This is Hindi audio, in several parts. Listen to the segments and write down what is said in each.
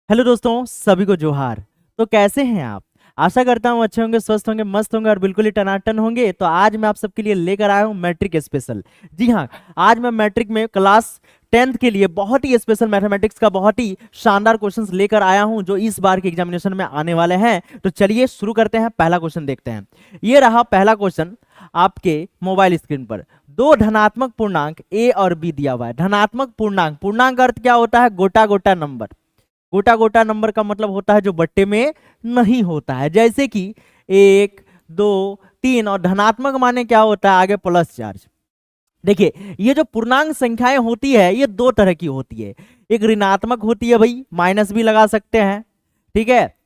हेलो दोस्तों, सभी को जोहार। तो कैसे हैं आप? आशा करता हूँ अच्छे होंगे, स्वस्थ होंगे, मस्त होंगे और बिल्कुल ही टनाटन होंगे। तो आज मैं आप सबके लिए लेकर आया हूँ मैट्रिक स्पेशल। जी हाँ, आज मैं मैट्रिक में क्लास 10th के लिए बहुत ही स्पेशल मैथमेटिक्स का बहुत ही शानदार क्वेश्चंस लेकर आया हूं जो इस बार के एग्जामिनेशन में आने वाले हैं। तो चलिए शुरू करते हैं, पहला क्वेश्चन देखते हैं। ये रहा पहला क्वेश्चन आपके मोबाइल स्क्रीन पर। दो धनात्मक पूर्णांक ए और बी दिया हुआ है। धनात्मक पूर्णांक, पूर्णांक अर्थ क्या होता है? गोटा गोटा नंबर। गोटा गोटा नंबर का मतलब होता है जो बट्टे में नहीं होता है, जैसे कि 1, 2, 3। और धनात्मक माने क्या होता है? आगे प्लस चार्ज। देखिए, ये जो पूर्णांक संख्याएं होती है ये दो तरह की होती है। एक ऋणात्मक होती है, भाई माइनस भी लगा सकते हैं, ठीक है।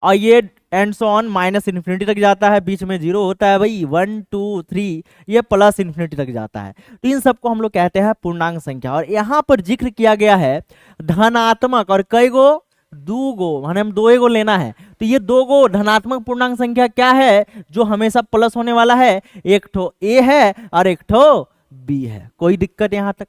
और ये and so on, minus infinity तक जाता है, बीच में जीरो होता है भाई, 1, 2, 3। ये प्लस इन्फिनिटी तक जाता है। तो इन सबको हम लोग कहते हैं पूर्णांक संख्या। और यहाँ पर जिक्र किया गया है धनात्मक, और कई गो? दो गो, माने हम दो गो लेना है। तो ये दो गो धनात्मक पूर्णांक संख्या क्या है जो हमेशा प्लस होने वाला है? एक ठो ए है और एक ठो बी है। कोई दिक्कत यहाँ तक?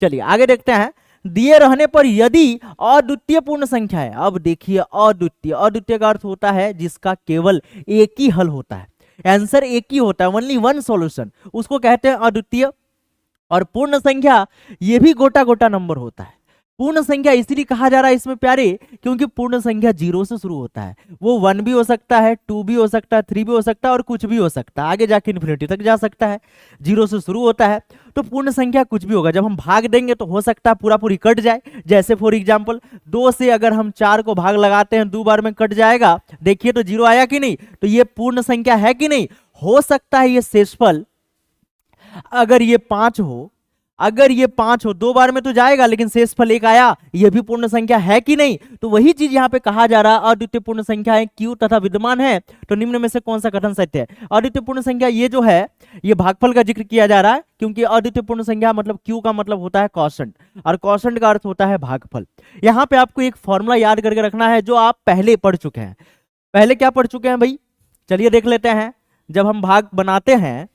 चलिए आगे देखते हैं। दिए रहने पर यदि अद्वितीय पूर्ण संख्या है। अब देखिए, अद्वितीय, अद्वितीय का अर्थ होता है जिसका केवल एक ही हल होता है, आंसर एक ही होता है, ओनली वन सॉल्यूशन, उसको कहते हैं अद्वितीय। और पूर्ण संख्या ये भी गोटा गोटा नंबर होता है। पूर्ण संख्या इसलिए कहा जा रहा है इसमें प्यारे, क्योंकि पूर्ण संख्या जीरो से शुरू होता है। वो 1 भी हो सकता है, 2 भी हो सकता है, 3 भी हो सकता है और कुछ भी हो सकता है, आगे जाके इन्फिनिटी तक जा सकता है। जीरो से शुरू होता है। तो पूर्ण संख्या कुछ भी होगा। जब हम भाग देंगे तो हो सकता है पूरा पूरी कट जाए। जैसे फॉर एग्जाम्पल 2 से अगर हम 4 को भाग लगाते हैं, 2 बार में कट जाएगा। देखिए तो जीरो आया कि नहीं? तो ये पूर्ण संख्या है कि नहीं? हो सकता है ये शेषफल अगर ये 5 हो, अगर ये 5 हो, 2 बार में तो जाएगा लेकिन शेषफल 1 आया, ये भी पूर्ण संख्या है कि नहीं? तो वही चीज यहाँ पे कहा जा रहा है, अद्वितीय पूर्ण संख्याएं क्यू तथा विद्यमान है। तो निम्न में से कौन सा कथन सत्य है? अद्वितीय पूर्ण संख्या ये जो है, ये भागफल का जिक्र किया जा रहा है, क्योंकि अद्वितीय पूर्ण संख्या मतलब क्यू का मतलब होता है कॉशंट, और कॉशंट का अर्थ होता है भागफल। यहाँ पे आपको एक फॉर्मूला याद करके रखना है जो आप पहले पढ़ चुके हैं। पहले क्या पढ़ चुके हैं भाई? चलिए देख लेते हैं। जब हम भाग बनाते हैं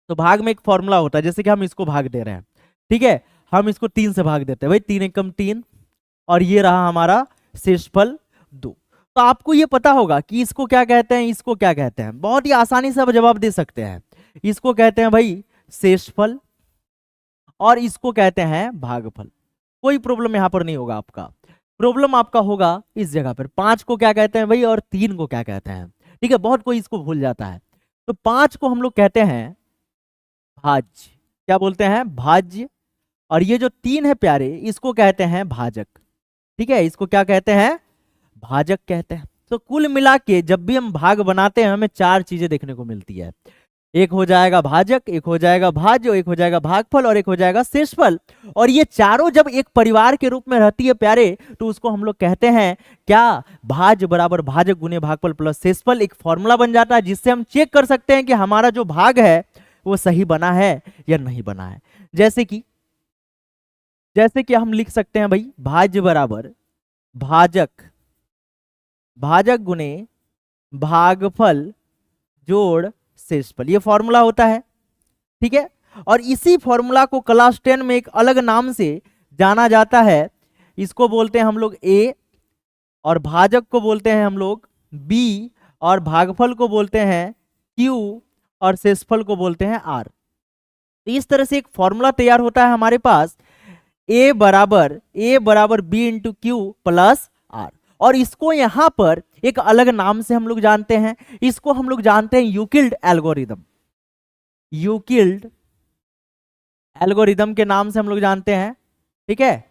तो भाग में एक फॉर्मूला होता है, जैसे कि हम इसको भाग दे रहे हैं, ठीक है। हम इसको 3 से भाग देते हैं भाई, 3 एकम 3, और ये रहा हमारा शेषफल 2। तो आपको ये पता होगा कि इसको क्या कहते हैं, इसको क्या कहते हैं। बहुत ही आसानी से आप जवाब दे सकते हैं। इसको कहते हैं भाई शेषफल, और इसको कहते हैं भागफल। कोई प्रॉब्लम यहां पर नहीं होगा आपका। प्रॉब्लम आपका होगा इस जगह पर, 5 को क्या कहते हैं भाई और 3 को क्या कहते हैं, ठीक है। बहुत कोई इसको भूल जाता है। तो 5 को हम लोग कहते हैं भाज्य, क्या बोलते हैं? भाज्य। और ये जो 3 है प्यारे, इसको कहते हैं भाजक, ठीक है। इसको क्या कहते हैं? भाजक कहते हैं। तो कुल मिला के जब भी हम भाग बनाते हैं हमें 4 चीजें देखने को मिलती है। एक हो जाएगा भाजक, एक हो जाएगा भाज्य, एक हो जाएगा भागफल और एक हो जाएगा शेषफल। और ये चारों जब एक परिवार के रूप में रहती है प्यारे, तो उसको हम लोग कहते हैं क्या? भाज्य बराबर भाजक गुने भागफल प्लस शेषफल। एक फॉर्मूला बन जाता है जिससे हम चेक कर सकते हैं कि हमारा जो भाग है वो सही बना है या नहीं बना है। जैसे कि हम लिख सकते हैं भाई, भाज्य बराबर भाजक, भाजक गुने भागफल जोड़ शेषफल, ये फॉर्मूला होता है, ठीक है। और इसी फॉर्मूला को क्लास 10 में एक अलग नाम से जाना जाता है। इसको बोलते हैं हम लोग ए, और भाजक को बोलते हैं हम लोग बी, और भागफल को बोलते हैं क्यू, और शेषफल को बोलते हैं आर। तो इस तरह से एक फॉर्मूला तैयार होता है हमारे पास, ए बराबर B into Q plus R. और इसको यहां पर एक अलग नाम से हम लोग जानते हैं। इसको हम लोग जानते हैं यूक्लिड एल्गोरिदम। यूक्लिड एल्गोरिदम के नाम से हम लोग जानते हैं, ठीक है।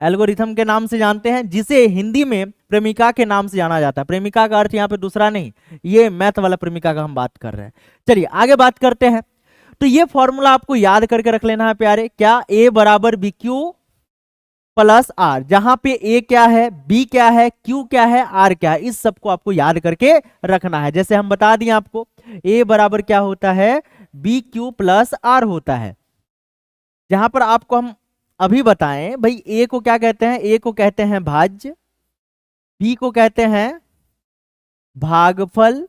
एल्गोरिथम के नाम से जानते हैं, जिसे हिंदी में प्रेमिका के नाम से जाना जाता है। प्रेमिका का अर्थ यहाँ पे दूसरा नहीं, ये मैथ वाला प्रेमिका का हम बात कर रहे हैं। चलिए आगे बात करते हैं। तो ये फॉर्मूला आपको याद करके रख लेना है प्यारे, क्या? ए बराबर बी क्यू प्लस आर, जहां पे ए क्या है, बी क्या है, क्यू क्या है, आर क्या है, इस सबको आपको याद करके रखना है। जैसे हम बता दिए आपको, ए बराबर क्या होता है? बी क्यू प्लस आर होता है। जहां पर आपको हम अभी बताएं भाई, ए को क्या कहते हैं? ए को कहते हैं भाज्य, बी को कहते हैं भागफल,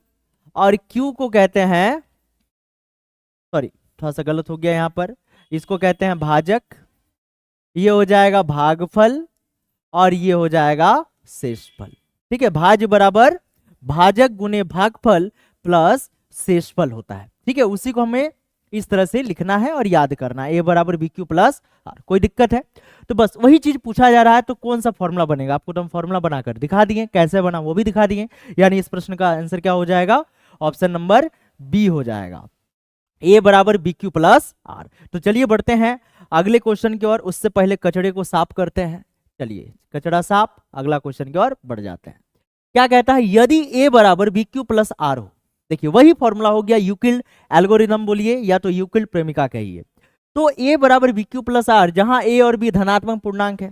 और क्यू को कहते हैं, सॉरी थोड़ा सा गलत हो गया यहां पर, इसको कहते हैं भाजक, ये हो जाएगा भागफल, और ये हो जाएगा शेषफल। ठीक है, भाज्य बराबर भाजक गुने भागफल प्लस शेषफल होता है। ठीक है, उसी को हमें इस तरह से लिखना है और याद करना है, ए बराबर बी क्यू प्लस आर। कोई दिक्कत है तो बस वही चीज पूछा जा रहा है, तो कौन सा फॉर्मूला बनेगा आपको तो हम फॉर्मूला बनाकर दिखा दिए, कैसे बना वो भी दिखा दिए। यानी इस प्रश्न का आंसर क्या हो जाएगा, ऑप्शन नंबर बी हो जाएगा, ए बराबर बी क्यू प्लस आर। तो चलिए बढ़ते हैं अगले क्वेश्चन की ओर, उससे पहले कचड़े को साफ करते हैं। चलिए कचड़ा साफ, अगला क्वेश्चन की ओर बढ़ जाते हैं। क्या कहता है, यदि ए बराबर बी क्यू प्लस आर हो, देखिए वही फॉर्मूला हो गया, यूक्लिड एल्गोरिथम बोलिए या तो यूक्लिड प्रेमिका कहिए। तो ए बराबर बी क्यू प्लस आर, जहां ए और बी धनात्मक पूर्णांक है,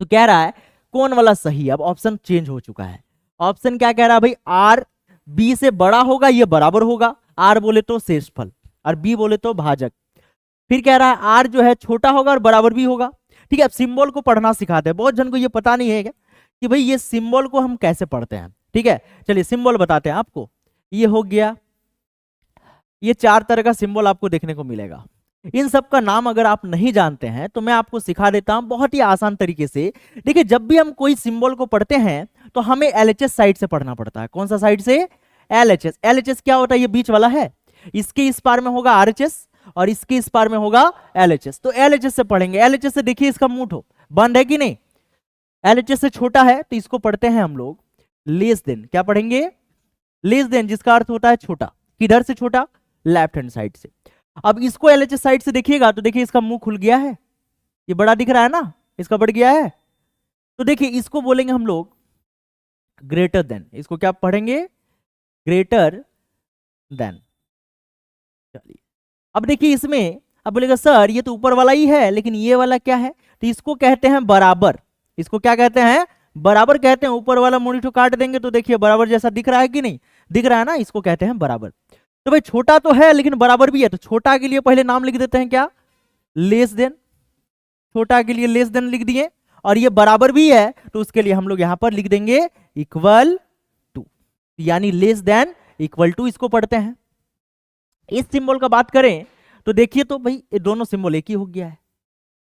तो कह रहा है कौन वाला सही है। अब ऑप्शन चेंज हो चुका है, ऑप्शन क्या कह रहा है भाई, आर बी से बड़ा होगा, ये बराबर होगा, आर बोले तो शेषफल और बी बोले तो भाजक। फिर कह रहा है आर जो है छोटा होगा और बराबर भी होगा। ठीक है, अब सिंबल को पढ़ना सिखाते हैं, बहुत जन को ये पता नहीं है कि भाई ये सिंबल को हम कैसे पढ़ते हैं। ठीक है, चलिए सिंबल बताते हैं आपको। ये हो गया, ये 4 तरह का सिंबल आपको देखने को मिलेगा। इन सब का नाम अगर आप नहीं जानते हैं तो मैं आपको सिखा देता हूं बहुत ही आसान तरीके से। देखिए जब भी हम कोई सिंबल को पढ़ते हैं तो हमें एलएचएस साइड से पढ़ना पड़ता है। कौन सा साइड से, एलएचएस। एलएचएस क्या होता है, ये बीच वाला है, इसके इस पार में होगा आरएचएस और इसके इस पार में होगा एलएचएस। तो एलएचएस से पढ़ेंगे, एलएचएस से देखिए इसका मुंह बंद है कि नहीं, एलएचएस से छोटा है तो इसको पढ़ते हैं हम लोग लेस देन। क्या पढ़ेंगे, लेस देन, जिसका अर्थ होता है छोटा। किधर से छोटा, लेफ्ट हैंड साइड से। अब इसको एलएचएस साइड से देखिएगा तो देखिए इसका मुंह खुल गया है, ये बड़ा दिख रहा है ना, इसका बढ़ गया है। तो देखिए इसको बोलेंगे हम लोग ग्रेटर देन। इसको क्या पढ़ेंगे, ग्रेटर देन। चलिए अब देखिए इसमें, अब बोलेगा सर ये तो ऊपर वाला ही है लेकिन ये वाला क्या है, तो इसको कहते हैं बराबर। इसको क्या कहते हैं, बराबर कहते हैं। ऊपर वाला मुड़ी काट देंगे तो देखिए बराबर जैसा दिख रहा है कि नहीं, दिख रहा है ना, इसको कहते हैं बराबर। तो भाई छोटा तो है लेकिन बराबर भी है, तो छोटा के लिए पहले नाम लिख देते हैं क्या, लेस देन। छोटा के लिए लेस देन लिख दिए, और ये बराबर भी है तो उसके लिए हम लोग यहां पर लिख देंगे इक्वल टू, यानी लेस देन इक्वल टू इसको पढ़ते हैं। इस सिंबल का बात करें तो देखिए तो भाई ये दोनों सिंबल एक ही हो गया है,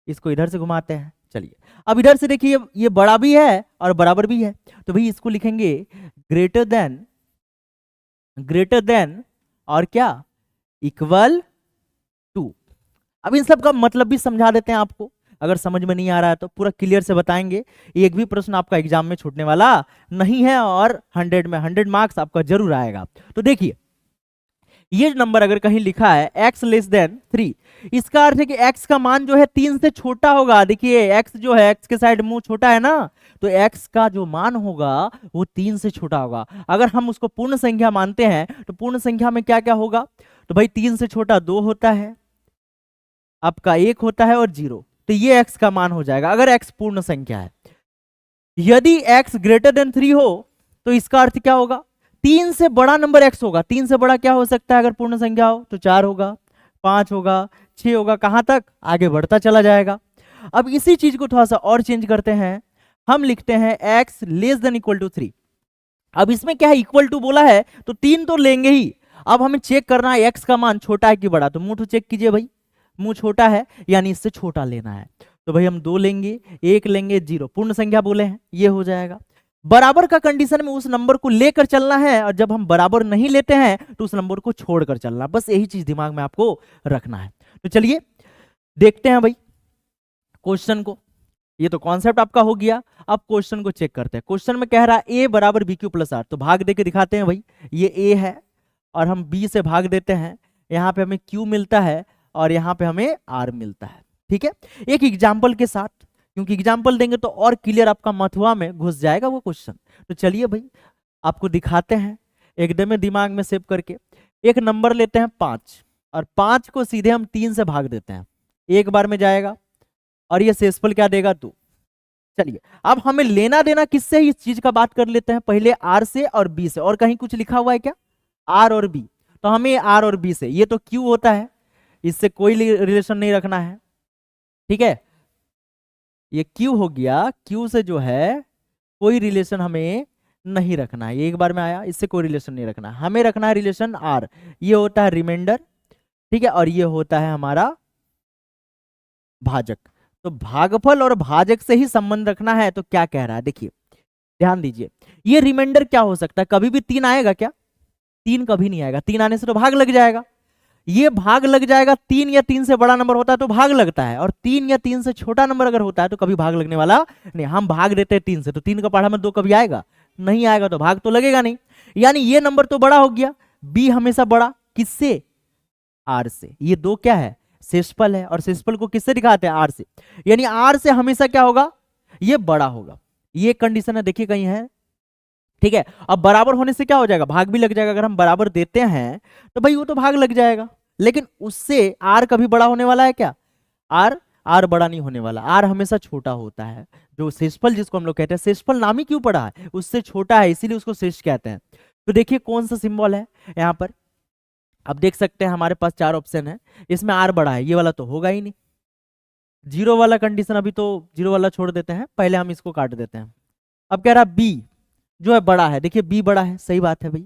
इसको इधर से घुमाते हैं। चलिए अब इधर से देखिए ये बड़ा भी है और बराबर भी है, तो भाई इसको लिखेंगे ग्रेटर देन, ग्रेटर देन और क्या, इक्वल टू। अब इन सब का मतलब भी समझा देते हैं आपको, अगर समझ में नहीं आ रहा है तो पूरा क्लियर से बताएंगे। एक भी प्रश्न आपका एग्जाम में छूटने वाला नहीं है और 100 में 100 मार्क्स आपका जरूर आएगा। तो देखिए ये नंबर अगर कहीं लिखा है x लेस देन 3, इसका अर्थ है कि x का मान जो है 3 से छोटा होगा। देखिए x जो है, x के साइड मुंह छोटा है ना, तो x का जो मान होगा वो 3 से छोटा होगा। अगर हम उसको पूर्ण संख्या मानते हैं तो पूर्ण संख्या में क्या क्या होगा, तो भाई 3 से छोटा 2 होता है, आपका 1 होता है और 0, तो ये x का मान हो जाएगा अगर x पूर्ण संख्या है। यदि x ग्रेटर देन 3 हो तो इसका अर्थ क्या होगा, 3 से बड़ा नंबर x होगा। 3 से बड़ा क्या हो सकता है अगर पूर्ण संख्या हो, तो 4 होगा, 5 होगा, 6 होगा, कहां तक आगे बढ़ता चला जाएगा। अब इसी चीज को थोड़ा सा और चेंज करते हैं, हम लिखते हैं x less than equal to 3। अब इसमें क्या है, इक्वल टू बोला है तो 3 तो लेंगे ही। अब हमें चेक करना है x का मान छोटा है कि बड़ा, तो मुंह चेक कीजिए भाई, मुंह छोटा है यानी इससे छोटा लेना है, तो भाई हम 2 लेंगे, 1 लेंगे, 0, पूर्ण संख्या बोले हैं, ये हो जाएगा। बराबर का कंडीशन में उस नंबर को लेकर चलना है, और जब हम बराबर नहीं लेते हैं तो उस नंबर को छोड़कर चलना, बस यही चीज दिमाग में आपको रखना है। तो चलिए देखते हैं भाई क्वेश्चन को, ये तो कॉन्सेप्ट आपका हो गया। अब क्वेश्चन को चेक करते हैं। क्वेश्चन में कह रहा है ए बराबर बी क्यू प्लस आर, तो भाग देके दिखाते हैं भाई, ये ए है और हम बी से भाग देते हैं, यहाँ पे हमें क्यू मिलता है और यहाँ पे हमें आर मिलता है। ठीक है, एक एग्जाम्पल के साथ, क्योंकि एग्जाम्पल देंगे तो और क्लियर आपका मथुआ में घुस जाएगा वो क्वेश्चन। तो चलिए भाई आपको दिखाते हैं एकदम दिमाग में सेव करके। एक नंबर लेते हैं 5 और 5 को सीधे हम 3 से भाग देते हैं, एक बार में जाएगा और ये शेषफल क्या देगा 2। चलिए अब हमें लेना देना किससे, इस चीज का बात कर लेते हैं पहले, आर से और बी से। और कहीं कुछ लिखा हुआ है क्या, आर और बी, तो हमें आर और बी से, ये तो क्यू होता है, इससे कोई रिलेशन नहीं रखना है। ठीक है, ये क्यू हो गया, क्यू से जो है कोई रिलेशन हमें नहीं रखना है, ये एक बार में आया, इससे कोई रिलेशन नहीं रखना है, हमें रखना है रिलेशन आर, ये होता है रिमाइंडर। ठीक है, और ये होता है हमारा भाजक। तो भागफल और भाजक से ही संबंध रखना है। तो क्या कह रहा है, देखिए ध्यान दीजिए, ये रिमाइंडर क्या हो सकता है, कभी भी 3 आएगा क्या? 3 कभी नहीं आएगा, 3 आने से तो भाग लग जाएगा। ये भाग लग जाएगा, 3 या 3 से बड़ा नंबर होता है तो भाग लगता है, और 3 या 3 से छोटा नंबर अगर होता है तो कभी भाग लगने वाला नहीं। हम भाग देते हैं 3 से, तो 3 का पढ़ा में 2 कभी आएगा नहीं आएगा, तो भाग तो लगेगा नहीं। यानी ये नंबर तो बड़ा हो गया, बी हमेशा बड़ा किससे, आर से। ये 2 क्या है, शेषफल है, और शेषफल को किससे दिखाते हैं, आर से। यानी आर से हमेशा क्या होगा, ये बड़ा होगा। ये कंडीशन है, देखिए कहीं है, ठीक है। अब बराबर होने से क्या हो जाएगा, भाग भी लग जाएगा। अगर हम बराबर देते हैं तो भाई वो तो भाग लग जाएगा, लेकिन उससे आर कभी बड़ा होने वाला है क्या, आर बड़ा नहीं होने वाला, आर हमेशा छोटा होता है। जो शेषफल जिसको हम लोग कहते हैं, शेषफल नाम ही क्यों पड़ा है, उससे छोटा है, इसीलिए उसको शेष कहते हैं। तो देखिए कौन सा सिंबल है यहाँ पर, अब देख सकते हैं हमारे पास 4 ऑप्शन है, इसमें आर बड़ा है, ये वाला तो होगा ही नहीं। जीरो वाला कंडीशन, अभी तो जीरो वाला छोड़ देते हैं, पहले हम इसको काट देते हैं। अब कह रहा बी जो है बड़ा है, देखिए बी बड़ा है, सही बात है भाई,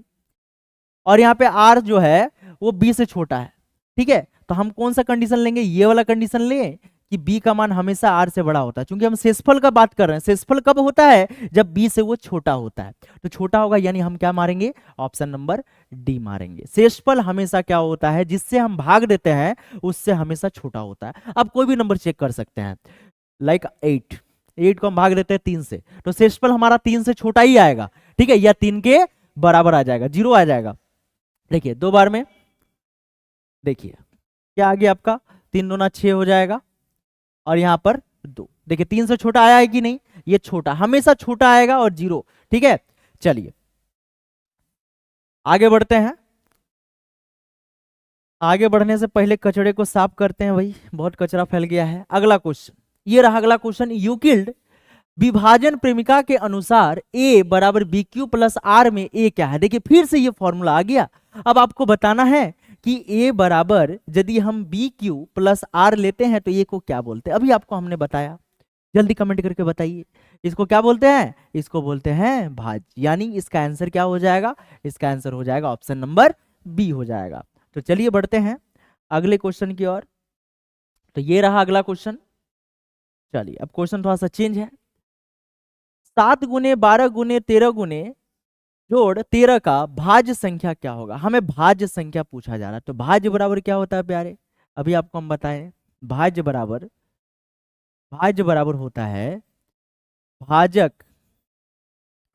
और यहाँ पे आर जो है वो बी से छोटा है, ठीक है। तो हम कौन सा कंडीशन लेंगे, ये वाला कंडीशन लें कि बी का मान हमेशा आर से बड़ा होता है, क्योंकि हम शेषफल का बात कर रहे हैं। शेषफल कब होता है, जब बी से वो छोटा होता है, तो छोटा होगा, यानी हम क्या मारेंगे, ऑप्शन नंबर डी मारेंगे। शेषफल हमेशा क्या होता है, जिससे हम भाग देते हैं उससे हमेशा छोटा होता है। अब कोई भी नंबर चेक कर सकते हैं, लाइक 8 को हम भाग देते हैं 3 से, तो शेषफल हमारा 3 से छोटा ही आएगा, ठीक है, या 3 के बराबर आ जाएगा, 0 आ जाएगा। देखिए 2 बार में, देखिए क्या आ गया आपका, 3 दूना 6 हो जाएगा, और यहां पर 2, देखिए 3 से छोटा आया है कि नहीं, ये छोटा हमेशा छोटा आएगा, और 0, ठीक है। चलिए आगे बढ़ते हैं, आगे बढ़ने से पहले कचड़े को साफ करते हैं भाई, बहुत कचरा फैल गया है। अगला क्वेश्चन, ये रहा अगला क्वेश्चन, यूक्लिड विभाजन प्रेमिका के अनुसार a बराबर बी क्यू प्लस आर में a क्या है। देखिए फिर से ये फॉर्मूला आ गया। अब आपको बताना है कि a बराबर यदि हम बी क्यू प्लस आर लेते हैं तो a को क्या बोलते हैं, अभी आपको हमने बताया, जल्दी कमेंट करके बताइए इसको क्या बोलते हैं, इसको बोलते हैं भाज्य। यानी इसका आंसर क्या हो जाएगा, इसका आंसर हो जाएगा ऑप्शन नंबर बी हो जाएगा। तो चलिए बढ़ते हैं अगले क्वेश्चन की ओर। तो ये रहा अगला क्वेश्चन। चलिए अब क्वेश्चन थोड़ा सा चेंज है, 7 गुने 12 गुने 13 गुने जोड़ 13 का भाज्य संख्या क्या होगा। हमें भाज्य संख्या पूछा जा रहा है, तो भाज्य बराबर क्या होता है प्यारे, अभी आपको हम बताएं। भाज्य बराबर होता है भाजक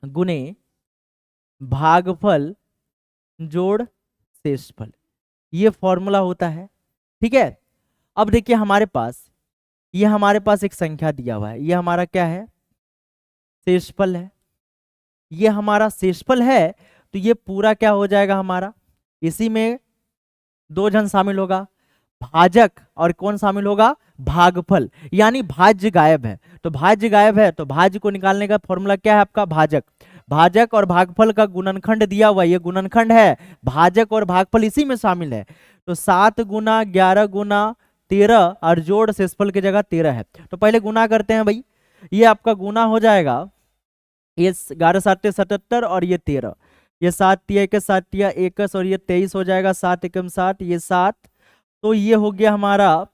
गुने भागफल जोड़ शेषफल, ये फॉर्मूला होता है, ठीक है। अब देखिए हमारे पास एक संख्या दिया हुआ है, ये हमारा क्या है, शेषफल है। ये हमारा शेषफल है, तो ये पूरा क्या हो जाएगा हमारा, इसी में 2 जन शामिल होगा, भाजक और कौन शामिल होगा, भागफल। यानी भाज्य गायब है, तो भाज्य गायब है, तो भाज्य को निकालने का फॉर्मूला क्या है आपका, भाजक और भागफल का गुणनखंड दिया हुआ, ये गुणनखंड है, भाजक और भागफल इसी में शामिल है। तो 7 गुना 11 गुना 13 और जोड़ शेषफल की जगह 13 है, तो पहले गुना करते हैं भाई। ये आपका गुना हो जाएगा, ये 11 7 77 और ये 13, ये 7 तिया 21 7 तिया 21 और ये 23 हो जाएगा, 7 एकम 7, ये 7, तो ये हो गया हमारा,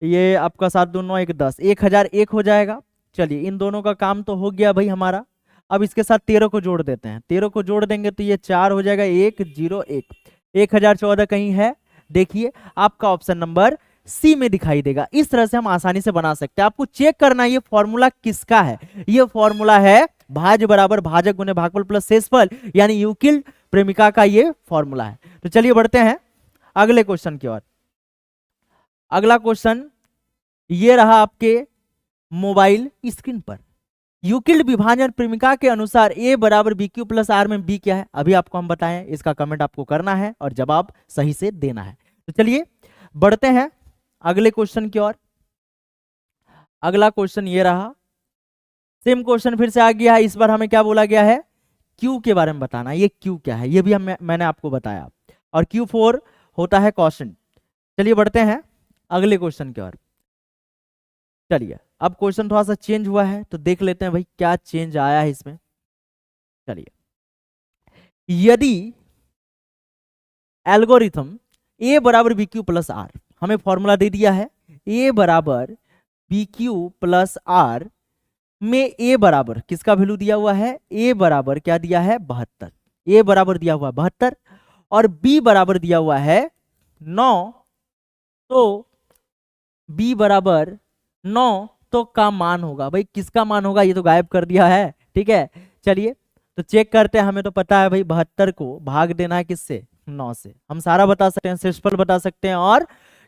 ये आपका 7 2 9 1 10, 1001 हो जाएगा। चलिए इन दोनों का काम तो हो गया भाई हमारा। अब इसके साथ 13 को जोड़ देते हैं, 13 को जोड़ देंगे तो ये 4 हो जाएगा, 101, 1014 कहीं है, देखिए आपका ऑप्शन नंबर सी में दिखाई देगा। इस तरह से हम आसानी से बना सकते हैं। आपको चेक करना है ये फॉर्मूला किसका है, ये फॉर्मूला है भाज्य बराबर भाजक गुने भागफल प्लस शेषफल, यानी यूक्लिड प्रेमिका का ये फॉर्मूला है। तो चलिए बढ़ते हैं अगले क्वेश्चन की ओर। अगला क्वेश्चन ये रहा आपके मोबाइल स्क्रीन पर, यूक्लिड विभाजन प्रेमिका के अनुसार a बराबर बी क्यू प्लस आर में b क्या है, अभी आपको हम बताएं, इसका कमेंट आपको करना है और जवाब सही से देना है। तो चलिए बढ़ते हैं अगले क्वेश्चन की ओर। अगला क्वेश्चन ये रहा, सेम क्वेश्चन फिर से आ गया है, इस बार हमें क्या बोला गया है, Q के बारे में बताना। ये Q क्या है, ये भी मैंने आपको बताया, और Q4 होता है क्वेश्चन। चलिए बढ़ते हैं अगले क्वेश्चन की ओर। चलिए अब क्वेश्चन थोड़ा सा चेंज हुआ है, तो देख लेते हैं भाई क्या चेंज आया है इसमें। चलिए, यदि एल्गोरिथम a बराबर बी क्यू प्लस आर, हमें फॉर्मूला दे दिया है a बराबर बी क्यू प्लस आर में ए बराबर किसका वैल्यू दिया हुआ है, ए बराबर क्या दिया है 72, ए बराबर दिया हुआ 72 और बी बराबर दिया हुआ है 9, तो बी बराबर 9 तो का मान होगा, भाई किसका मान होगा, ये तो गायब कर दिया है। ठीक है, चलिए तो चेक करते हैं, हमें तो पता है भाई 72 को भाग देना है किससे, 9 से। हम सारा बता सकते हैं, शेषफल बता सकते हैं और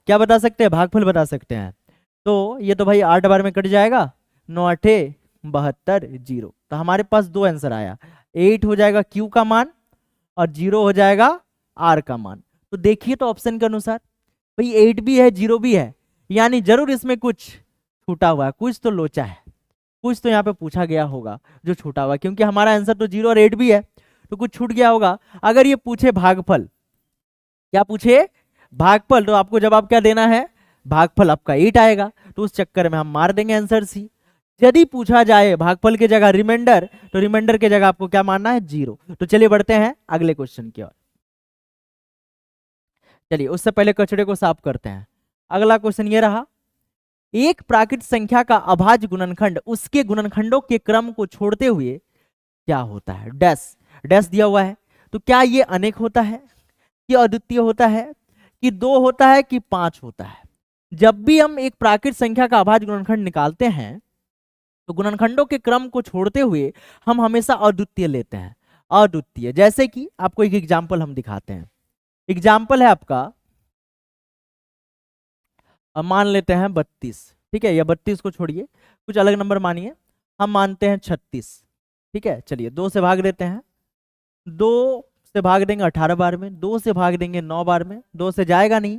क्या बता सकते हैं, भागफल बता सकते हैं। तो ये तो भाई 8 बार में कट जाएगा, 9 8 72 0, तो हमारे पास दो आंसर आया, 8 हो जाएगा क्यू का मान और 0 हो जाएगा आर का मान। तो देखिए तो ऑप्शन के अनुसार भाई 8 भी है 0 भी है, यानी जरूर इसमें कुछ छूटा हुआ है, कुछ तो लोचा है, कुछ तो यहाँ पे पूछा गया होगा जो छूटा हुआ है, क्योंकि हमारा आंसर तो 0 और 8 भी है, तो कुछ छूट गया होगा। अगर ये पूछे भागफल, क्या पूछे भागफल, तो आपको जवाब क्या देना है, भागफल आपका 8 आएगा, तो उस चक्कर में हम मार देंगे आंसर सी। यदि पूछा जाए भागफल की जगह रिमाइंडर, तो रिमाइंडर की जगह आपको क्या मानना है 0। तो चलिए बढ़ते हैं अगले क्वेश्चन की ओर। चलिए उससे पहले कचरे को साफ करते हैं। अगला क्वेश्चन ये रहा, एक प्राकृत संख्या का अभाज्य गुणनखंड उसके गुणनखंडों के क्रम को छोड़ते हुए क्या होता है, डैश डैश दिया हुआ है। तो क्या ये अनेक होता है, कि अद्वितीय होता है, कि 2 होता है, कि 5 होता है। जब भी हम एक प्राकृत संख्या का अभाज्य गुणनखंड निकालते हैं तो गुणनखंडों के क्रम को छोड़ते हुए हम हमेशा अद्वितीय लेते हैं, अद्वितीय। जैसे कि आपको एक एग्जाम्पल हम दिखाते हैं, एग्जाम्पल है आपका, अब मान लेते हैं 32, ठीक है, या 32 को छोड़िए, कुछ अलग नंबर मानिए, हम मानते हैं 36। ठीक है, चलिए 2 से भाग देते हैं, 2 से भाग देंगे 18 बार में, 2 से भाग देंगे 9 बार में, 2 से जाएगा नहीं,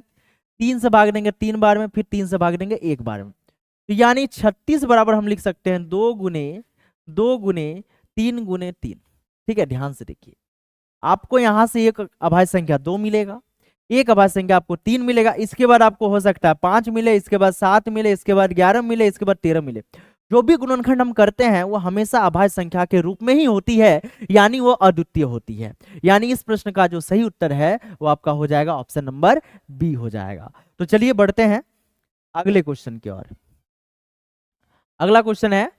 3 से भाग देंगे 3 बार में, फिर 3 से भाग देंगे 1 बार में। तो यानी 36 बराबर हम लिख सकते हैं 2 गुने 2 गुने 3 गुने 3। ठीक है, ध्यान से देखिए, आपको यहां से एक अभाज्य संख्या 2 मिलेगा, एक अभाज्य संख्या आपको 3 मिलेगा, इसके बाद आपको हो सकता है 5 मिले, इसके बाद 7 मिले, इसके बाद 11 मिले, इसके बाद 13 मिले। जो भी गुणनखंड हम करते हैं वो हमेशा अभाज्य संख्या के रूप में ही होती है, यानी वो अद्वितीय होती है। यानी इस प्रश्न का जो सही उत्तर है वो आपका हो जाएगा ऑप्शन नंबर बी हो जाएगा। तो चलिए बढ़ते हैं अगले क्वेश्चन की ओर। अगला क्वेश्चन है,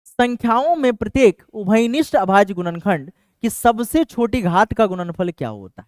संख्याओं में प्रत्येक उभयनिष्ठ अभाज्य गुणनखंड की सबसे छोटी घात का गुणनफल क्या होता है।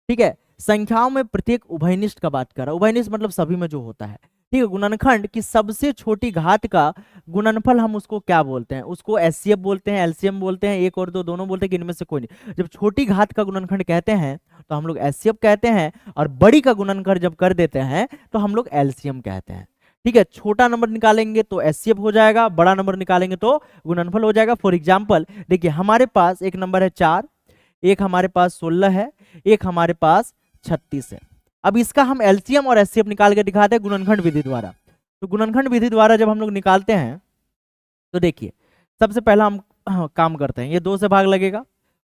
ठीक है, संख्याओं में प्रत्येक उभयनिष्ठ का बात कर रहा है, उभयनिष्ठ मतलब सभी में जो होता है। ठीक है, गुणनखंड की सबसे छोटी घात का गुणनफल हम उसको क्या बोलते हैं, उसको एचसीएफ बोलते हैं, एलसीएम बोलते हैं, 1 और 2 दोनों बोलते हैं, कि इनमें से कोई नहीं। जब छोटी घात का गुणनखंड कहते हैं तो हम लोग एचसीएफ कहते हैं, और बड़ी का गुणनखंड जब कर देते हैं तो हम लोग एलसीएम कहते हैं। ठीक है, छोटा नंबर निकालेंगे तो एचसीएफ हो जाएगा, बड़ा नंबर निकालेंगे तो गुणनफल हो जाएगा। फॉर एग्जाम्पल देखिए, हमारे पास एक नंबर है 4, एक हमारे पास 16 है, एक हमारे पास 36 है। अब इसका हम एलसीएम और एचसीएफ निकाल के दिखाते हैं गुणनखंड विधि द्वारा। तो गुणनखंड विधि द्वारा जब हम लोग निकालते हैं तो देखिए, सबसे पहला हम काम करते हैं, ये 2 से भाग लगेगा,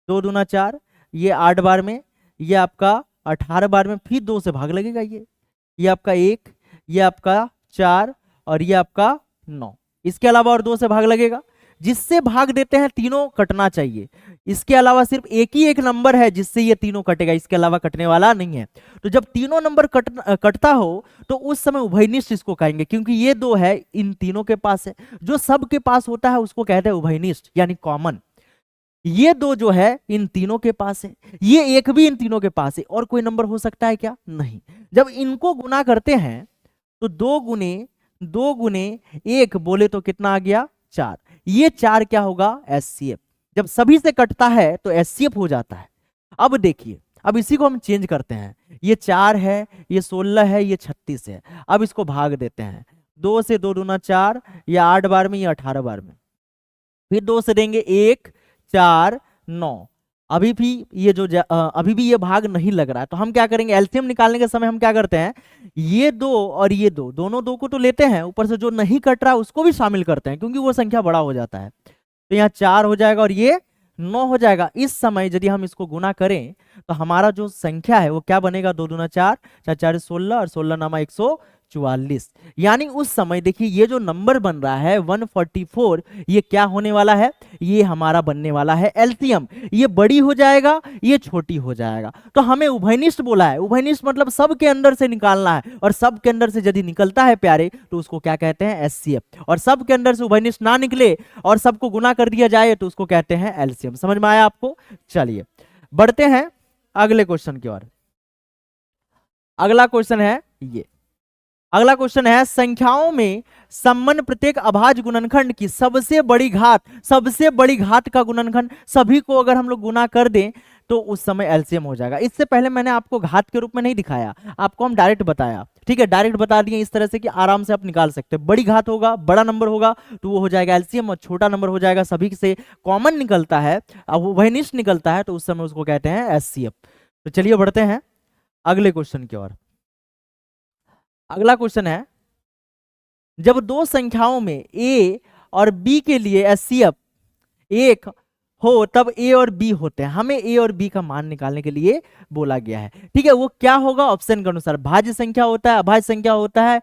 2 दूना 4, ये 8 बार में, ये आपका 18 बार में, फिर 2 से भाग लगेगा, ये आपका 1, ये आपका 4 और ये आपका 9। इसके अलावा और 2 से भाग लगेगा, जिससे भाग देते हैं तीनों कटना चाहिए। इसके अलावा सिर्फ एक ही एक नंबर है जिससे ये तीनों कटेगा, इसके अलावा कटने वाला नहीं है। तो जब तीनों नंबर कटता हो तो उस समय उभयनिष्ठ इसको कहेंगे, क्योंकि ये 2 है इन तीनों के पास है, जो सबके पास होता है उसको कहते हैं उभयनिष्ठ यानी कॉमन। ये 2 जो है इन तीनों के पास है, ये 1 भी इन तीनों के पास है, और कोई नंबर हो सकता है क्या, नहीं। जब इनको गुना करते हैं तो 2 गुने 1 बोले तो कितना आ गया 4, ये 4 क्या होगा एचसीएफ। जब सभी से कटता है तो एचसीएफ हो जाता है। अब देखिए, अब इसी को हम चेंज करते हैं, ये 4 है, ये 16 है, ये 36 है। अब इसको भाग देते हैं, 2 से 2 दूना 4, ये 8 बार में, ये 18 बार में, फिर 2 से देंगे 1 4 9। अभी भी अभी भी ये भाग नहीं लग रहा है, तो हम क्या करेंगे, एलसीएम निकालने के समय हम क्या करते हैं, ये 2 और ये 2 दोनों 2 को तो लेते हैं, ऊपर से जो नहीं कट रहा है उसको भी शामिल करते हैं, क्योंकि वो संख्या बड़ा हो जाता है। तो यहाँ 4 हो जाएगा और ये 9 हो जाएगा। इस समय यदि हम इसको गुना करें तो हमारा जो संख्या है वो क्या बनेगा, 2 दूना 4, 4 4 16 और 16 नामा 44। यानी उस समय देखिए ये जो नंबर बन रहा है 144, ये क्या होने वाला है, ये हमारा बनने वाला है एलसीएम। ये बड़ी हो जाएगा, ये छोटी हो जाएगा। तो हमें उभयनिष्ठ बोला है, उभयनिष्ठ मतलब सब के अंदर से निकालना है, और सब के अंदर से यदि निकलता है प्यारे तो उसको क्या कहते हैं, एचसीएफ। और सब के अंदर से उभयनिष्ठ ना निकले और सबको गुना कर दिया जाए तो उसको कहते हैं एलसीएम। समझ में आया आपको? चलिए बढ़ते हैं अगले क्वेश्चन की ओर। अगला क्वेश्चन है ये, अगला क्वेश्चन है संख्याओं में सम्मन प्रत्येक अभाज्य गुणनखंड की सबसे बड़ी घात, सबसे बड़ी घात का गुणनखंड सभी को अगर हम लोग गुना कर दें तो उस समय एलसीएम हो जाएगा। इससे पहले मैंने आपको घात के रूप में नहीं दिखाया, आपको हम डायरेक्ट बताया, ठीक है, डायरेक्ट बता दिए इस तरह से कि आराम से आप निकाल सकते हैं। बड़ी घात होगा, बड़ा नंबर होगा तो वो हो जाएगा एलसीएम, और छोटा नंबर हो जाएगा सभी से कॉमन निकलता है, अब उभयनिष्ठ निकलता है तो उस समय उसको कहते हैं एचसीएफ। तो चलिए बढ़ते हैं अगले क्वेश्चन की ओर। अगला क्वेश्चन है, जब दो संख्याओं में a और b के लिए एचसीएफ 1 हो तब a और b होते हैं। हमें a और b का मान निकालने के लिए बोला गया है, ठीक है। वो क्या होगा, ऑप्शन के अनुसार भाज्य संख्या होता है, अभाज्य संख्या होता है,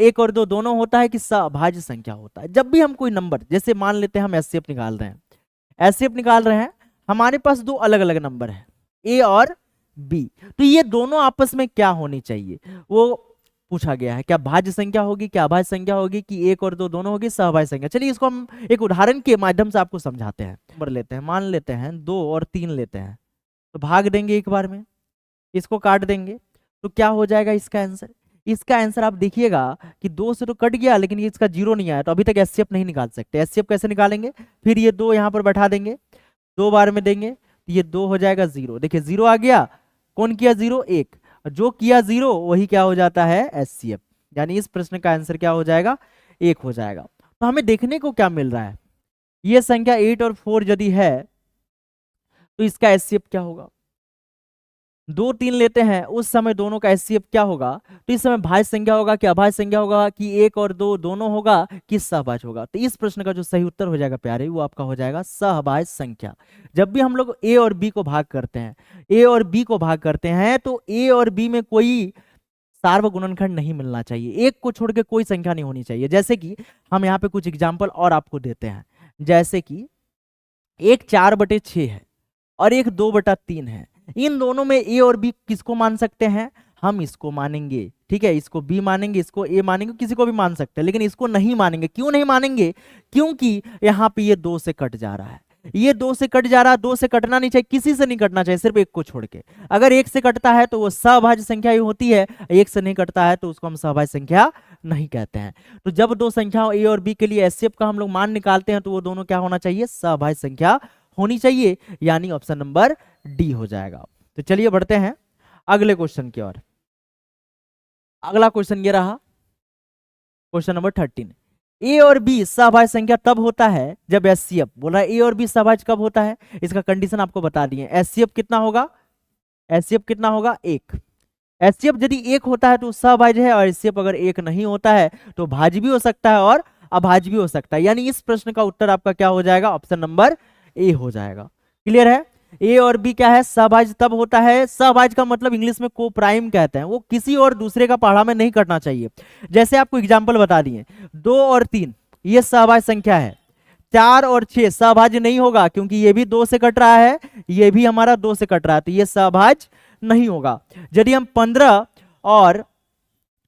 1 और 2 दोनों होता है कि सभाज्य संख्या होता है। जब भी हम कोई नंबर, जैसे मान लेते हैं हम एचसीएफ निकाल रहे हैं, एचसीएफ निकाल रहे हैं, हमारे पास दो अलग अलग नंबर है a और b, तो ये दोनों आपस में क्या होनी चाहिए वो पूछा गया है। क्या भाज्य संख्या होगी, क्या अभाज्य संख्या होगी, कि 1 और 2 दोनों होगी, सहभाज्य संख्या। चलिए इसको हम एक उदाहरण के माध्यम से आपको समझाते हैं। नंबर लेते हैं, मान लेते हैं 2 और 3 लेते हैं, तो भाग देंगे एक बार में, इसको काट देंगे तो क्या हो जाएगा इसका आंसर। इसका आंसर आप देखिएगा कि 2 से तो कट गया लेकिन ये इसका 0 नहीं आया, तो अभी तक एचसीएफ नहीं निकाल सकते। एचसीएफ कैसे निकालेंगे, फिर ये 2 यहाँ पर बैठा देंगे, 2 बार में देंगे तो ये 2 हो जाएगा 0। देखिए 0 आ गया, कौन किया 0, 1, जो किया 0 वही क्या हो जाता है एचसीएफ। यानी इस प्रश्न का आंसर क्या हो जाएगा, 1 हो जाएगा। तो हमें देखने को क्या मिल रहा है, ये संख्या 8 और 4 यदि है तो इसका एचसीएफ क्या होगा। 2 3 लेते हैं, उस समय दोनों का एचसीएफ क्या होगा, तो इस समय भाज्य संख्या होगा कि अभाज्य संख्या होगा, कि 1 और 2 दोनों होगा कि सहभाज्य होगा। तो इस प्रश्न का जो सही उत्तर हो जाएगा प्यारे वो आपका हो जाएगा सहभाज्य संख्या। जब भी हम लोग a और b को भाग करते हैं, a और b को भाग करते हैं तो a और b में कोई सार्वगुणनखंड नहीं मिलना चाहिए, एक को छोड़ के कोई संख्या नहीं होनी चाहिए। जैसे कि हम यहाँ पे कुछ एग्जाम्पल और आपको देते हैं, जैसे कि एक 4/6 है और एक 2/3 है। इन दोनों में a और b किसको मान सकते हैं, हम इसको मानेंगे, ठीक है, इसको b मानेंगे, इसको a मानेंगे, किसी को भी मान सकते हैं, लेकिन इसको नहीं मानेंगे। क्यों नहीं मानेंगे, क्योंकि यहाँ पे ये 2 से कट जा रहा है, ये 2 से कट जा रहा है, 2 से कटना नहीं चाहिए, किसी से नहीं कटना चाहिए, सिर्फ एक को छोड़ के। अगर 1 से कटता है तो वो सहभाज्य संख्या ही होती है, 1 से नहीं कटता है तो उसको हम सहभाज्य संख्या नहीं कहते हैं। तो जब दो संख्याओं a और b के लिए एचसीएफ का हम लोग मान निकालते हैं तो वो दोनों क्या होना चाहिए, सहभाज्य संख्या होनी चाहिए, यानी ऑप्शन नंबर डी हो जाएगा। तो चलिए बढ़ते हैं अगले क्वेश्चन की ओर। अगला क्वेश्चन ये रहा, क्वेश्चन नंबर 13। ए और बी सहभाज्य संख्या तब होता है जब एचसीएफ, बोल रहा है ए और बी सहभाज्य कब होता है, इसका कंडीशन आपको बता दिए। एचसीएफ कितना होगा, एचसीएफ कितना होगा, 1। एचसीएफ यदि 1 होता है तो सहभाज्य है, और एचसीएफ अगर 1 नहीं होता है तो भाज्य भी हो सकता है और अभाज्य भी हो सकता है। यानी इस प्रश्न का उत्तर आपका क्या हो जाएगा, ऑप्शन नंबर ए हो जाएगा। क्लियर है, ए और बी क्या है, सहभाज्य तब होता है, सहभाज्य का मतलब इंग्लिश में को प्राइम कहते हैं, वो किसी और दूसरे का पहाड़ा में नहीं कटना चाहिए। जैसे आपको एग्जांपल बता दिए, 2 और 3 ये सहभाज्य संख्या है, 4 और 6 सहभाज्य नहीं होगा क्योंकि ये भी 2 से कट रहा है, ये भी हमारा 2 से कट रहा है, तो ये सहभाज्य नहीं होगा। यदि हम 15 और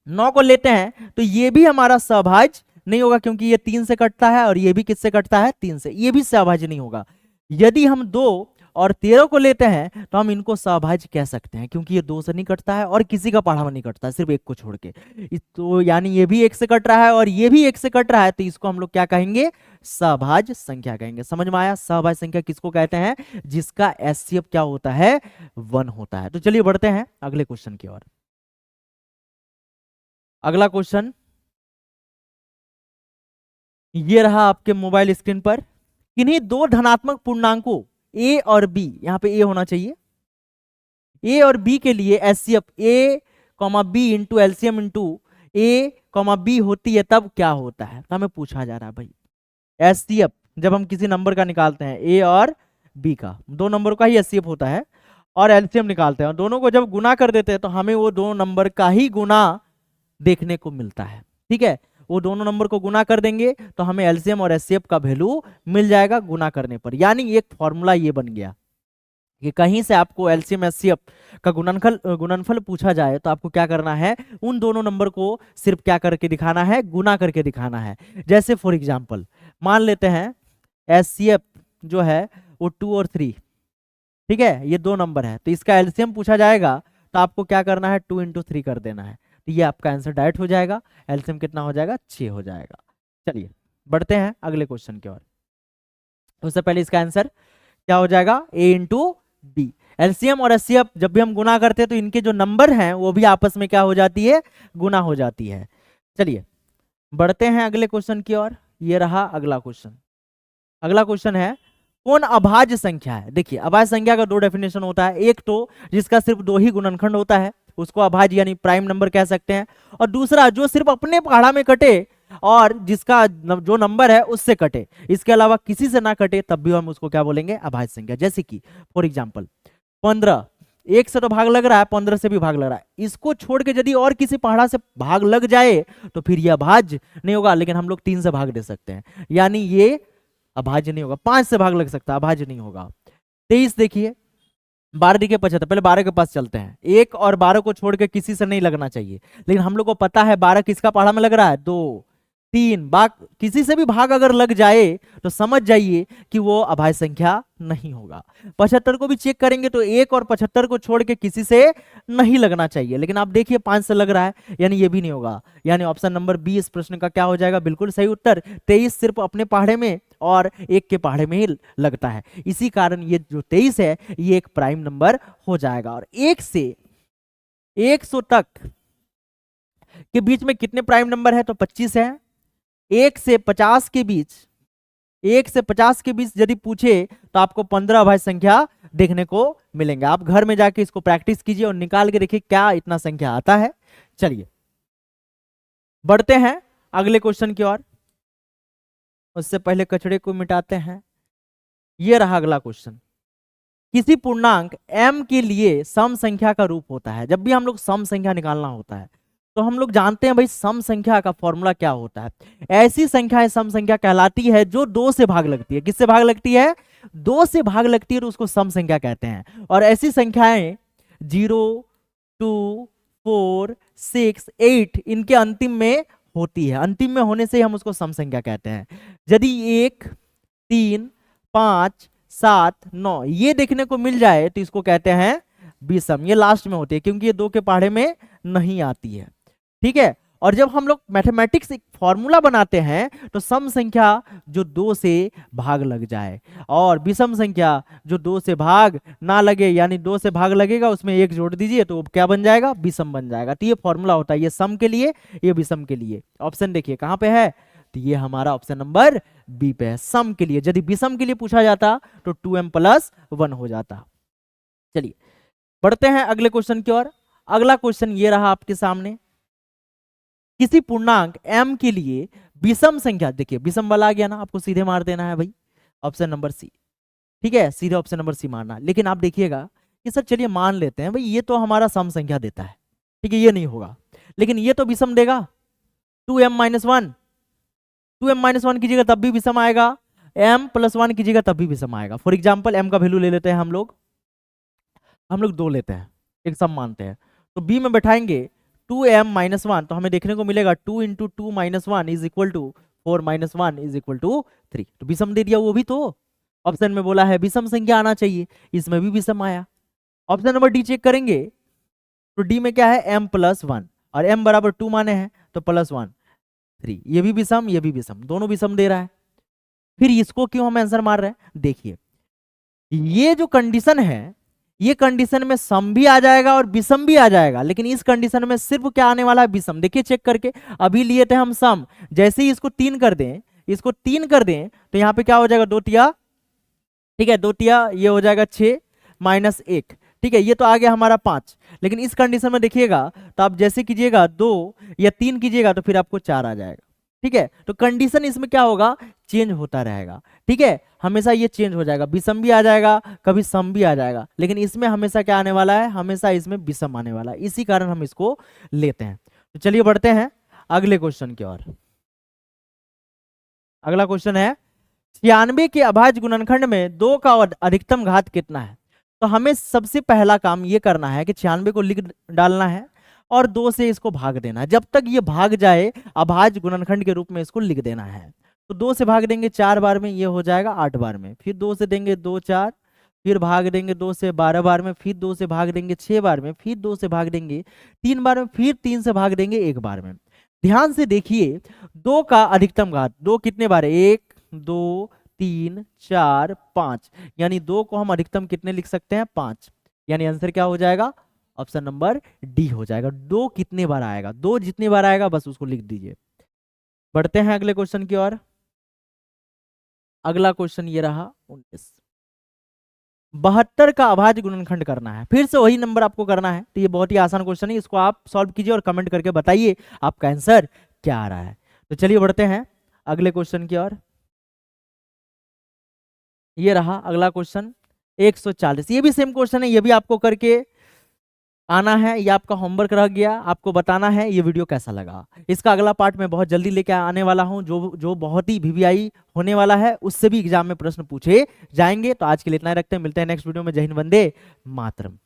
9 को लेते हैं तो ये भी हमारा सहभाज्य नहीं होगा क्योंकि ये 3 से कटता है, और ये भी किससे कटता है, 3 से, ये भी सहभाज्य नहीं होगा। यदि हम 2 और 13 को लेते हैं तो हम इनको सहभाज्य कह सकते हैं क्योंकि ये 2 से नहीं कटता है और किसी का पहाड़ा में नहीं कटता है, सिर्फ 1 को छोड़ के। तो यानी ये भी 1 से कट रहा है और ये भी 1 से कट रहा है, तो इसको हम लोग क्या कहेंगे, सहभाज्य संख्या कहेंगे। समझ में आया, सहभाज्य संख्या किसको कहते हैं, जिसका एचसीएफ क्या होता है, 1 होता है। तो चलिए बढ़ते हैं अगले क्वेश्चन की ओर। अगला क्वेश्चन ये रहा आपके मोबाइल स्क्रीन पर, किन्हीं दो धनात्मक पूर्णांकों a और b, यहां पे a होना चाहिए, a और b के लिए HCF a, b into LCM into a, b होती है तब क्या होता है। तो हमें पूछा जा रहा है भाई एचसीएफ जब हम किसी नंबर का निकालते हैं, a और b का, दो नंबर का ही एचसीएफ होता है, और एलसीएम निकालते हैं, और दोनों को जब गुना कर देते हैं तो हमें वो दो नंबर का ही गुना देखने को मिलता है। ठीक है, वो दोनों नंबर को गुना कर देंगे तो हमें एलसीएम और एचसीएफ का वैल्यू मिल जाएगा गुना करने पर। यानी एक फॉर्मूला ये बन गया कि कहीं से आपको एलसीएम एचसीएफ का गुणनफल पूछा जाए तो आपको क्या करना है, उन दोनों नंबर को सिर्फ क्या करके दिखाना है, गुना करके दिखाना है। जैसे फॉर एग्जांपल मान लेते हैं एचसीएफ जो है वो 2 और 3, ठीक है, ये दो नंबर है, तो इसका एलसीएम पूछा जाएगा तो आपको क्या करना है, 2 × 3 कर देना है, तो ये आपका आंसर डायरेक्ट हो जाएगा। एलसीएम कितना हो जाएगा, 6 हो जाएगा। चलिए बढ़ते हैं अगले क्वेश्चन की ओर। उससे पहले इसका आंसर क्या हो जाएगा, A × B। एलसीएम और एचसीएफ जब भी हम गुना करते हैं तो इनके जो नंबर हैं वो भी आपस में क्या हो जाती है, गुना हो जाती है। चलिए बढ़ते हैं अगले क्वेश्चन की ओर। ये रहा अगला क्वेश्चन। अगला क्वेश्चन है कौन अभाज्य संख्या है। देखिए अभाज्य संख्या का दो डेफिनेशन होता है, एक तो जिसका सिर्फ दो ही गुणनखंड होता है उसको अभाज्य यानी प्राइम नंबर कह सकते हैं, और दूसरा जो सिर्फ अपने पहाड़ा में कटे और जिसका जो नंबर है उससे कटे, इसके अलावा किसी से ना कटे, तब भी हम उसको क्या बोलेंगे, अभाज्य संख्या। जैसे कि फॉर एग्जांपल 15, एक से तो भाग लग रहा है, 15 से भी भाग लग रहा है, इसको छोड़ के यदि और किसी पहाड़ा से भाग लग जाए तो फिर यह अभाज्य नहीं होगा, लेकिन हम लोग 3 से भाग दे सकते हैं, यानी ये अभाज्य नहीं होगा। 5 से भाग लग सकता है, अभाज्य नहीं होगा। 23 देखिए, 12 देखिए 75, पहले 12 के पास चलते हैं। 1 और 12 को छोड़ के किसी से नहीं लगना चाहिए, लेकिन हम लोग को पता है 12 किसका पहाड़ा में लग रहा है, 2, 3 भाग, किसी से भी भाग अगर लग जाए तो समझ जाइए कि वो अभाज्य संख्या नहीं होगा। 75 को भी चेक करेंगे तो 1 और 75 को छोड़ के किसी से नहीं लगना चाहिए, लेकिन आप देखिए 5 से लग रहा है, यानी ये भी नहीं होगा। यानी ऑप्शन नंबर बी इस प्रश्न का क्या हो जाएगा, बिल्कुल सही उत्तर। 23 सिर्फ अपने पहाड़े में और 1 के पहाड़े में ही लगता है, इसी कारण ये जो 23 है ये एक प्राइम नंबर हो जाएगा। और 1 से 100 तक के बीच में कितने प्राइम नंबर है, तो 25 है। 1 से 50 के बीच, 1 से 50 के बीच यदि पूछे तो आपको 15 अभाज्य संख्या देखने को मिलेंगे। आप घर में जाके इसको प्रैक्टिस कीजिए और निकाल के देखिए क्या इतना संख्या आता है। चलिए बढ़ते हैं अगले क्वेश्चन की ओर। उससे पहले कचड़े को मिटाते हैं। यह रहा अगला क्वेश्चन। किसी पूर्णांक m के लिए सम संख्या का रूप होता है। जब भी हम लोग सम संख्या निकालना होता है तो हम लोग जानते हैं भाई सम संख्या का फॉर्मूला क्या होता है। ऐसी संख्या सम संख्या कहलाती है जो 2 से भाग लगती है। किससे भाग लगती है, 2 से भाग लगती है तो उसको सम संख्या कहते हैं। और ऐसी संख्याएं 0, 2, 4, 6, 8 इनके अंतिम में होती है। अंतिम में होने से हम उसको सम संख्या कहते हैं। यदि 1, 3, 5, 7, 9 ये देखने को मिल जाए तो इसको कहते हैं विषम। ये लास्ट में होती है क्योंकि ये 2 के पहाड़े में नहीं आती है, ठीक है। और जब हम लोग मैथमेटिक्स एक फॉर्मूला बनाते हैं तो सम संख्या जो 2 से भाग लग जाए और विषम संख्या जो 2 से भाग ना लगे, यानी 2 से भाग लगेगा उसमें 1 जोड़ दीजिए तो क्या बन जाएगा, विषम बन जाएगा। तो ये फॉर्मूला होता है, ये सम के लिए, ये विषम के लिए। ऑप्शन देखिए कहां पे है, तो ये हमारा ऑप्शन नंबर बी पे है, सम के लिए। यदि विषम के लिए पूछा जाता तो 2m + 1 हो जाता। चलिए बढ़ते हैं अगले क्वेश्चन की ओर। अगला क्वेश्चन ये रहा आपके सामने। किसी पूर्णांक m के लिए विषम संख्या, देखिए विषम वाला आ गया ना, आपको सीधे मार देना है भाई ऑप्शन नंबर सी, ठीक है, सीधे ऑप्शन नंबर सी मारना। लेकिन आप देखिएगा कि सर चलिए मान लेते हैं भाई ये तो हमारा सम संख्या देता है, ठीक है, ये नहीं होगा, लेकिन ये तो विषम देगा। 2m - 1, 2m - 1 कीजिएगा तब भी विषम आएगा, m + 1 कीजिएगा तब भी विषम आएगा। फॉर एग्जाम्पल m का वैल्यू ले लेते हैं हम लोग 2 लेते हैं, एक सम मानते हैं, तो b में बैठाएंगे 2m - 1 तो हमें देखने को मिलेगा 2 × 2 - 1 = 4 - 1 = 3। तो विषम दे दिया, वो भी तो ऑप्शन में बोला है विषम संख्या आना चाहिए, इसमें भी विषम आया। ऑप्शन नंबर डी चेक करेंगे तो डी में क्या है, m + 1 और m = 2 माने हैं तो +1 3, ये भी विषम ये भी विषम, दोनों विषम दे रहा है। फिर इसको क्यों हम आंसर मार रहे हैं, देखिए ये जो कंडीशन है ये कंडीशन में सम भी आ जाएगा और विषम भी आ जाएगा, लेकिन इस कंडीशन में सिर्फ क्या आने वाला है, विषम। देखिए चेक करके, अभी लिए थे हम सम, जैसे ही इसको 3 कर दें, इसको 3 कर दें तो यहाँ पे क्या हो जाएगा, 2 तिया, ठीक है, 2 तिया ये हो जाएगा 6 - 1, ठीक है, ये तो आ गया हमारा 5। लेकिन इस कंडीशन में देखिएगा तो आप जैसे कीजिएगा 2 या 3 कीजिएगा तो फिर आपको 4 आ जाएगा, ठीक है। तो कंडीशन इसमें क्या होगा, चेंज होता रहेगा, ठीक है, हमेशा ये चेंज हो जाएगा, विषम भी आ जाएगा, कभी सम भी आ जाएगा, लेकिन इसमें हमेशा क्या आने वाला है, हमेशा इसमें विषम आने वाला है, इसी कारण हम इसको लेते हैं। तो चलिए बढ़ते हैं अगले क्वेश्चन की ओर। अगला क्वेश्चन है 96 के अभाज्य गुणनखंड में 2 का अधिकतम घात कितना है। तो हमें सबसे पहला काम ये करना है कि 96 को लिख डालना है और 2 से इसको भाग देना है। जब तक ये भाग जाए अभाज्य गुणनखंड के रूप में इसको लिख देना है। तो 2 से भाग देंगे 4 बार में, ये हो जाएगा 8 बार में। फिर 2 से देंगे 2 4, फिर भाग देंगे 2 से 12 बार में, फिर 2 से भाग देंगे 6 बार में, फिर 2 से भाग देंगे 3 बार में, फिर 3 से भाग देंगे 1 बार में। ध्यान से देखिए 2 का अधिकतम घात 2 कितने बार है, 1 2 3 4 5, यानी 2 को हम अधिकतम कितने लिख सकते हैं, 5। यानी आंसर क्या हो जाएगा, ऑप्शन नंबर डी हो जाएगा। 2 कितने बार आएगा, 2 जितने बार आएगा बस उसको लिख दीजिए। बढ़ते हैं अगले क्वेश्चन की ओर। अगला क्वेश्चन ये रहा 19। 72 का अभाज्य गुणनखंड करना है। फिर से वही नंबर आपको करना है। तो ये बहुत ही आसान क्वेश्चन है, इसको आप सॉल्व कीजिए और कमेंट करके बताइए आपका आंसर क्या आ रहा है। तो चलिए बढ़ते हैं अगले क्वेश्चन की ओर। ये रहा अगला क्वेश्चन 140। ये भी सेम क्वेश्चन है, ये भी आपको करके आना है। ये आपका होमवर्क रह गया, आपको बताना है ये वीडियो कैसा लगा। इसका अगला पार्ट मैं बहुत जल्दी लेके आने वाला हूं, जो बहुत ही वीवीआई होने वाला है, उससे भी एग्जाम में प्रश्न पूछे जाएंगे। तो आज के लिए इतना ही रखते हैं, मिलते हैं नेक्स्ट वीडियो में। जय हिंद, वंदे मातरम।